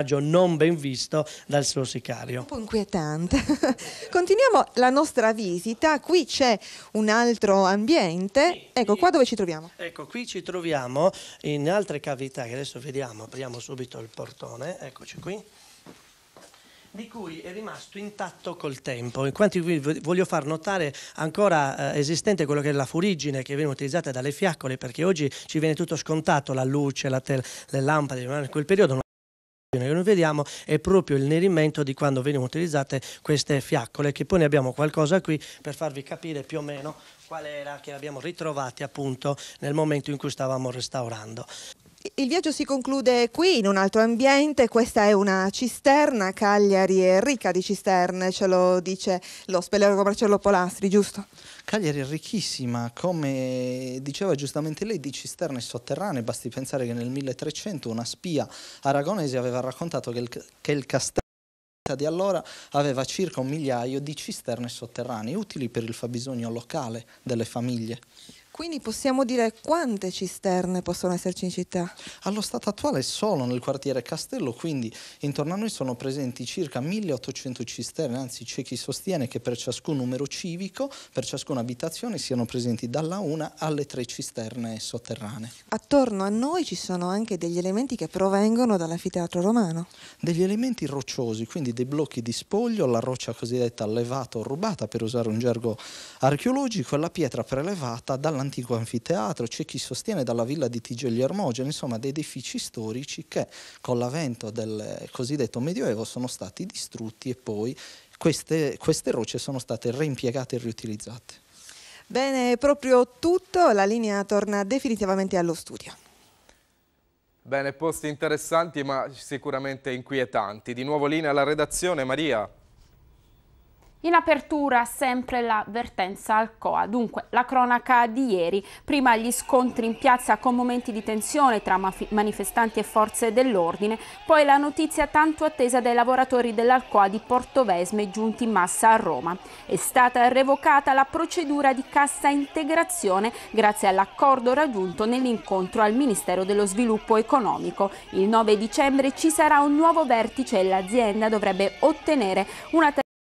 non ben visto dal suo sicario. Un po' inquietante. Continuiamo la nostra visita, qui c'è un altro ambiente, ecco qua dove ci troviamo? Ecco, qui ci troviamo in altre cavità che adesso vediamo, apriamo subito il portone, eccoci qui, di cui è rimasto intatto col tempo. Infatti vi voglio far notare ancora esistente quello che è la furigine che viene utilizzata dalle fiaccole, perché oggi ci viene tutto scontato, la luce, le lampade, in quel periodo che noi vediamo è proprio il nerimento di quando venivano utilizzate queste fiaccole, che poi ne abbiamo qualcosa qui per farvi capire più o meno qual era, che abbiamo ritrovati appunto nel momento in cui stavamo restaurando. Il viaggio si conclude qui in un altro ambiente, questa è una cisterna, Cagliari è ricca di cisterne, ce lo dice lo speleologo Marcello Polastri, giusto? Cagliari è ricchissima, come diceva giustamente lei, di cisterne sotterranee. Basti pensare che nel 1300 una spia aragonese aveva raccontato che il castello di allora aveva circa 1 migliaio di cisterne sotterranee, utili per il fabbisogno locale delle famiglie. Quindi possiamo dire quante cisterne possono esserci in città? Allo stato attuale solo nel quartiere Castello, quindi intorno a noi sono presenti circa 1800 cisterne, anzi c'è chi sostiene che per ciascun numero civico, per ciascuna abitazione siano presenti dalla 1 alle 3 cisterne sotterranee. Attorno a noi ci sono anche degli elementi che provengono dall'anfiteatro romano. Degli elementi rocciosi, quindi dei blocchi di spoglio, la roccia cosiddetta levata o rubata per usare un gergo archeologico e la pietra prelevata dall'antico anfiteatro, c'è chi sostiene dalla villa di Tigelli Ermogene, insomma dei edifici storici che con l'avvento del cosiddetto Medioevo sono stati distrutti e poi queste rocce sono state reimpiegate e riutilizzate. Bene, proprio tutto, la linea torna definitivamente allo studio. Bene, posti interessanti ma sicuramente inquietanti. Di nuovo linea alla redazione, Maria. In apertura sempre l'avvertenza Alcoa, dunque la cronaca di ieri, prima gli scontri in piazza con momenti di tensione tra manifestanti e forze dell'ordine, poi la notizia tanto attesa dai lavoratori dell'Alcoa di Portovesme giunti in massa a Roma. È stata revocata la procedura di cassa integrazione grazie all'accordo raggiunto nell'incontro al Ministero dello Sviluppo Economico. Il 9 dicembre ci sarà un nuovo vertice e l'azienda dovrebbe ottenere una